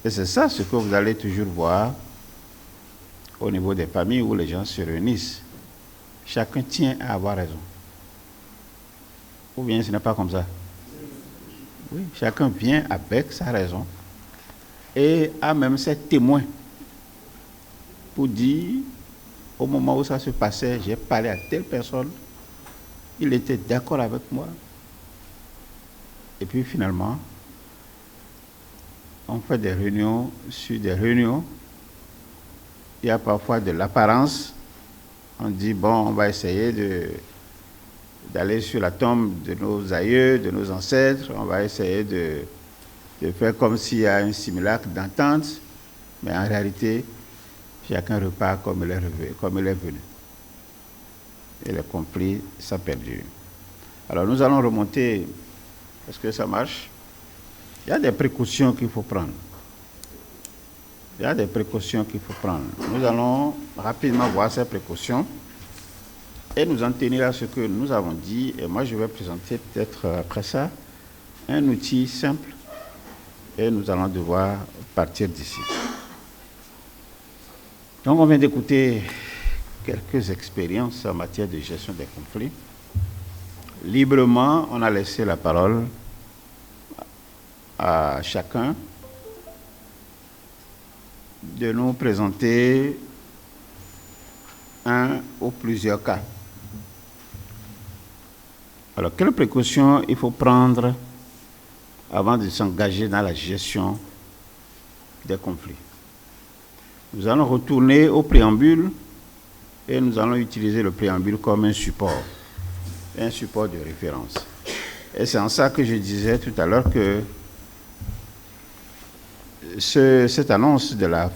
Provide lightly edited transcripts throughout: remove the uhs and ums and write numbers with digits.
Et c'est ça ce que vous allez toujours voir au niveau des familles où les gens se réunissent. Chacun tient à avoir raison. Ou bien ce n'est pas comme ça? Oui, chacun vient avec sa raison et a même ses témoins pour dire, au moment où ça se passait, j'ai parlé à telle personne, il était d'accord avec moi. Et puis finalement, on fait des réunions sur des réunions. Il y a parfois de l'apparence. On dit, bon, on va essayer d'aller sur la tombe de nos aïeux, de nos ancêtres. On va essayer de faire comme s'il y a un simulacre d'entente. Mais en réalité, chacun repart comme il est venu. Et les conflits sont perdus. Alors nous allons remonter. Est-ce que ça marche? Il y a des précautions qu'il faut prendre. Il y a des précautions qu'il faut prendre. Nous allons rapidement voir ces précautions et nous en tenir à ce que nous avons dit. Et moi, je vais présenter peut-être après ça un outil simple et nous allons devoir partir d'ici. Donc, on vient d'écouter quelques expériences en matière de gestion des conflits. Librement, on a laissé la parole à chacun de nous présenter un ou plusieurs cas. Alors, quelles précautions il faut prendre avant de s'engager dans la gestion des conflits? Nous allons retourner au préambule et nous allons utiliser le préambule comme un support de référence. Et c'est en ça que je disais tout à l'heure que cette annonce de la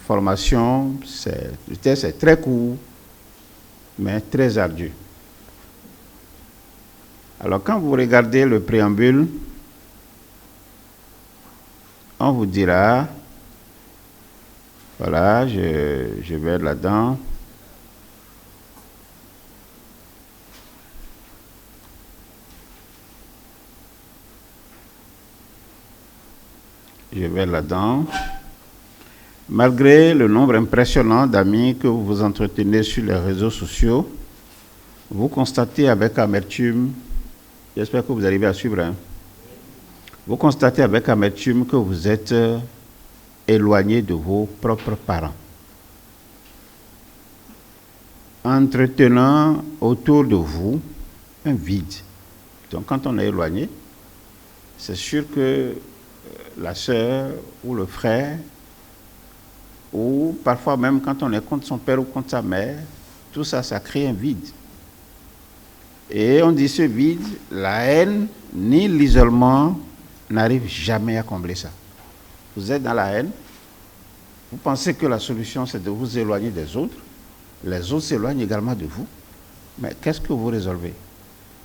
formation, le test est très court, mais très ardu. Alors, quand vous regardez le préambule, on vous dira, voilà, je vais là-dedans. Je vais là-dedans. Malgré le nombre impressionnant d'amis que vous vous entretenez sur les réseaux sociaux, vous constatez avec amertume, j'espère que vous arrivez à suivre, hein, vous constatez avec amertume que vous êtes éloigné de vos propres parents, entretenant autour de vous un vide. Donc quand on est éloigné, c'est sûr que la sœur ou le frère, ou parfois même quand on est contre son père ou contre sa mère, tout ça, ça crée un vide. Et on dit ce vide, la haine ni l'isolement n'arrivent jamais à combler ça. Vous êtes dans la haine, vous pensez que la solution c'est de vous éloigner des autres, les autres s'éloignent également de vous, mais qu'est-ce que vous résolvez?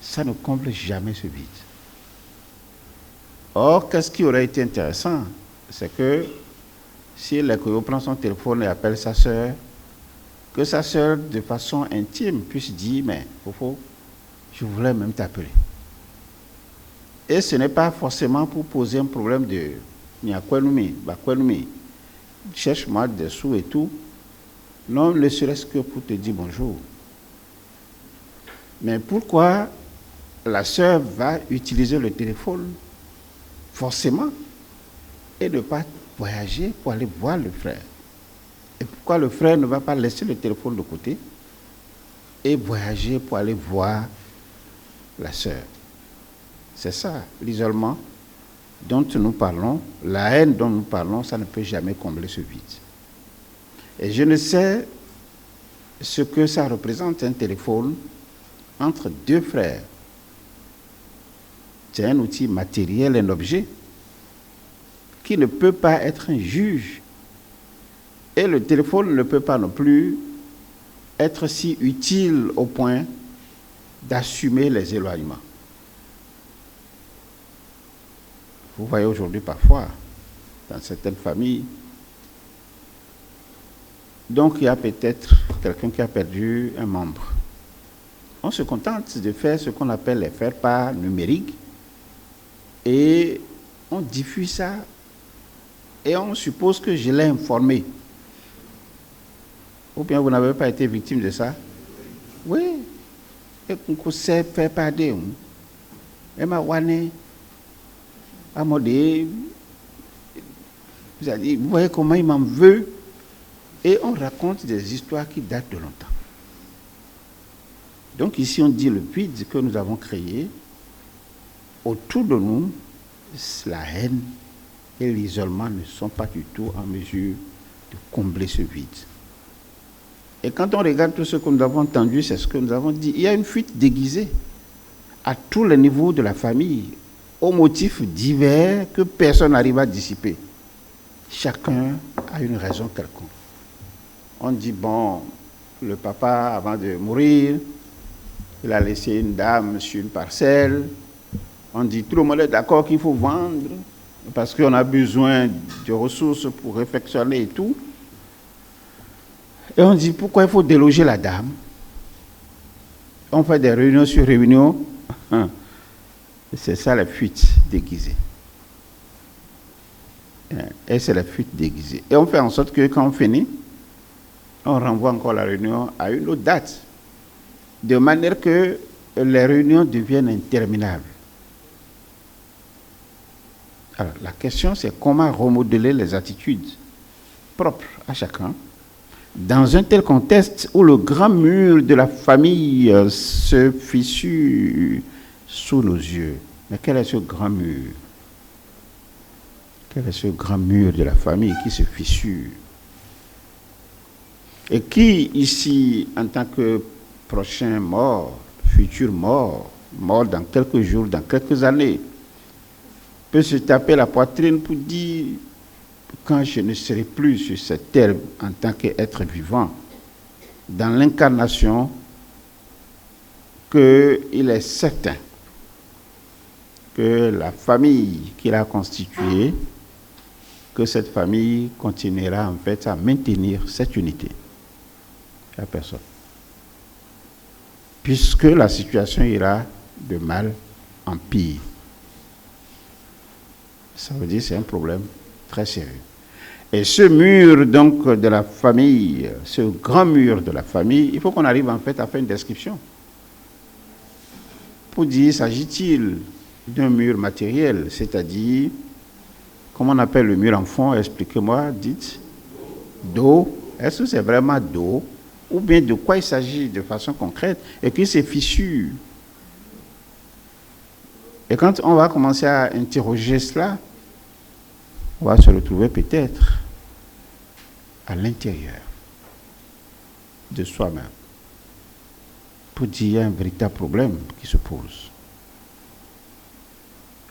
Ça ne comble jamais ce vide. Or, qu'est-ce qui aurait été intéressant? C'est que si l'écolo prend son téléphone et appelle sa sœur, que sa sœur, de façon intime, puisse dire, mais Fofo, je voulais même t'appeler. Et ce n'est pas forcément pour poser un problème de cherche-moi des sous et tout. Non, ne serait-ce que pour te dire bonjour. Mais pourquoi la sœur va utiliser le téléphone forcément et ne pas voyager pour aller voir le frère? Et pourquoi le frère ne va pas laisser le téléphone de côté et voyager pour aller voir la sœur? C'est ça, l'isolement dont nous parlons, la haine dont nous parlons, ça ne peut jamais combler ce vide. Et je ne sais ce que ça représente, un téléphone entre deux frères. C'est un outil matériel, un objet qui ne peut pas être un juge. Et le téléphone ne peut pas non plus être si utile au point d'assumer les éloignements. Vous voyez aujourd'hui parfois, dans certaines familles, donc il y a peut-être quelqu'un qui a perdu un membre. On se contente de faire ce qu'on appelle les faire-part numériques et on diffuse ça et on suppose que je l'ai informé. Ou bien vous n'avez pas été victime de ça? Oui. Et qu'on sait faire pas de et ma wane à modé. Vous voyez comment il m'en veut. Et on raconte des histoires qui datent de longtemps. Donc ici on dit le vide que nous avons créé. Autour de nous, la haine et l'isolement ne sont pas du tout en mesure de combler ce vide. Et quand on regarde tout ce que nous avons entendu, c'est ce que nous avons dit. Il y a une fuite déguisée à tous les niveaux de la famille, aux motifs divers que personne n'arrive à dissiper. Chacun a une raison quelconque. On dit, bon, le papa, avant de mourir, il a laissé une dame sur une parcelle. On dit, tout le monde est d'accord qu'il faut vendre parce qu'on a besoin de ressources pour réfectionner et tout. Et on dit, pourquoi il faut déloger la dame? On fait des réunions sur réunions. C'est ça la fuite déguisée. Et c'est la fuite déguisée. Et on fait en sorte que quand on finit, on renvoie encore la réunion à une autre date. De manière que les réunions deviennent interminables. Alors, la question, c'est comment remodeler les attitudes propres à chacun dans un tel contexte où le grand mur de la famille se fissure sous nos yeux. Mais quel est ce grand mur? Quel est ce grand mur de la famille qui se fissure? Et qui, ici, en tant que prochain mort, futur mort, mort dans quelques jours, dans quelques années, peut se taper la poitrine pour dire, quand je ne serai plus sur cette terre en tant qu'être vivant, dans l'incarnation, qu'il est certain que la famille qu'il a constituée, que cette famille continuera en fait à maintenir cette unité. La personne. Puisque la situation ira de mal en pire. Ça veut dire que c'est un problème très sérieux. Et ce mur donc de la famille, ce grand mur de la famille, il faut qu'on arrive en fait à faire une description. Pour dire, s'agit-il d'un mur matériel, c'est-à-dire, comment on appelle le mur en fond? Expliquez-moi, dites. D'eau. Est-ce que c'est vraiment d'eau? Ou bien de quoi il s'agit de façon concrète et que ces fissures. Et quand on va commencer à interroger cela, on va se retrouver peut-être à l'intérieur de soi-même pour dire qu'il y a un véritable problème qui se pose.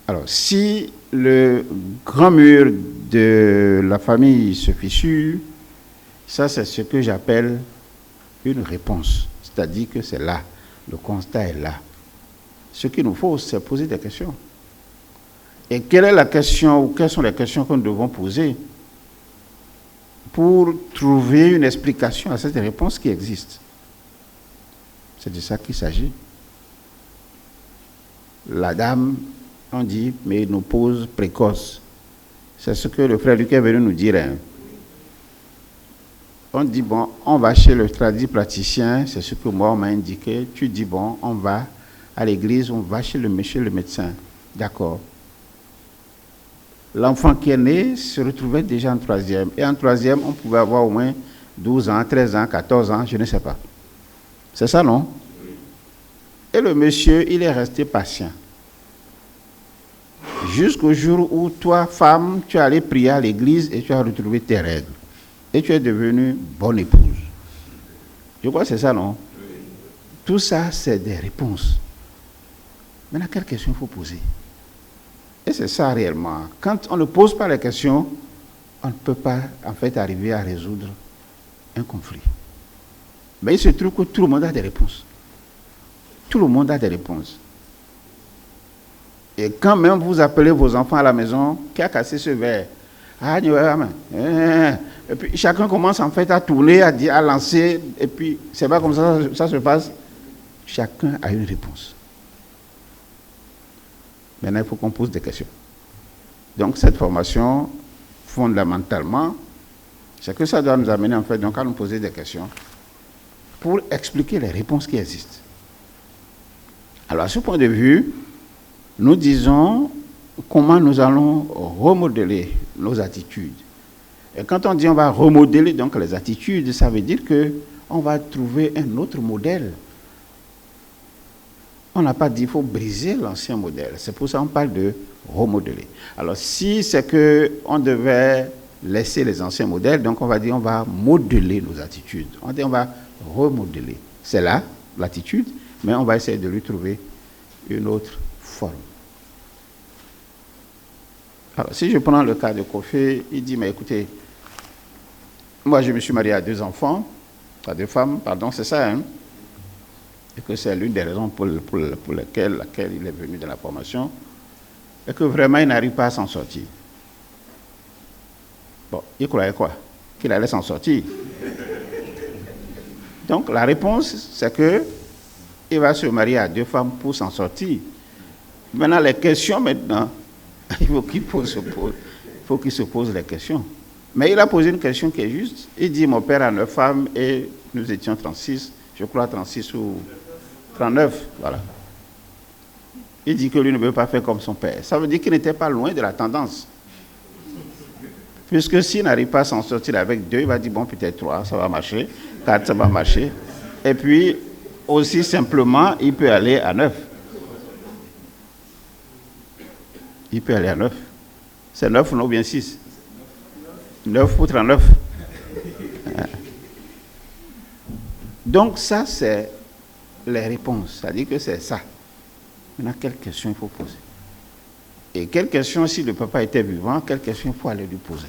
Alors, si le grand mur de la famille se fissure, ça c'est ce que j'appelle une réponse. C'est-à-dire que c'est là, le constat est là. Ce qu'il nous faut, c'est poser des questions. Et quelle est la question, ou quelles sont les questions que nous devons poser pour trouver une explication à cette réponse qui existe? C'est de ça qu'il s'agit. La dame, on dit, mais nous pose précoce. C'est ce que le frère Luc est venu nous dire. On dit, bon, on va chez le praticien, c'est ce que moi on m'a indiqué. Tu dis, bon, on va à l'église, on va chez le médecin. D'accord. L'enfant qui est né se retrouvait déjà en troisième. Et en troisième, on pouvait avoir au moins 12 ans, 13 ans, 14 ans, je ne sais pas. C'est ça, non? Et le monsieur, il est resté patient. Jusqu'au jour où toi, femme, tu es allée prier à l'église et tu as retrouvé tes règles. Et tu es devenue bonne épouse. Je crois que c'est ça, non? Tout ça, c'est des réponses. Maintenant, quelle question il faut poser? Et c'est ça réellement. Quand on ne pose pas les questions, on ne peut pas en fait arriver à résoudre un conflit. Mais il se trouve que tout le monde a des réponses. Tout le monde a des réponses. Et quand même vous appelez vos enfants à la maison, qui a cassé ce verre? Et puis chacun commence en fait à tourner, à dire, à lancer, et puis c'est pas comme ça se passe. Chacun a une réponse. Maintenant, il faut qu'on pose des questions. Donc, cette formation fondamentalement, c'est que ça doit nous amener en fait donc à nous poser des questions pour expliquer les réponses qui existent. Alors à ce point de vue, nous disons comment nous allons remodeler nos attitudes. Et quand on dit on va remodeler donc les attitudes, ça veut dire qu'on va trouver un autre modèle. On n'a pas dit qu'il faut briser l'ancien modèle. C'est pour ça qu'on parle de remodeler. Alors si c'est qu'on devait laisser les anciens modèles, donc on va dire on va modeler nos attitudes. On dit on va remodeler. C'est là l'attitude, mais on va essayer de lui trouver une autre forme. Alors si je prends le cas de Kofi, il dit mais écoutez, moi je me suis marié à 2 enfants, à 2 femmes, pardon, c'est ça, hein? Et que c'est l'une des raisons pour laquelle il est venu dans la formation, et que vraiment il n'arrive pas à s'en sortir. Bon, il croyait quoi? Qu'il allait s'en sortir. Donc la réponse, c'est qu'il va se marier à 2 femmes pour s'en sortir. Maintenant, les questions maintenant, il faut qu'il se pose les questions. Mais il a posé une question qui est juste. Il dit, mon père a 9 femmes et nous étions 36, je crois 36 ou 39, voilà. Il dit que lui ne veut pas faire comme son père. Ça veut dire qu'il n'était pas loin de la tendance. Puisque s'il n'arrive pas à s'en sortir avec 2, il va dire, bon, peut-être 3, ça va marcher, 4, ça va marcher. Et puis, aussi simplement, il peut aller à 9. Il peut aller à 9. C'est 9 ou bien 6? 9 pour 39. Donc ça, c'est les réponses. C'est-à-dire que c'est ça. Maintenant, quelle question il faut poser? Et quelle question, si le papa était vivant, quelle question il faut aller lui poser?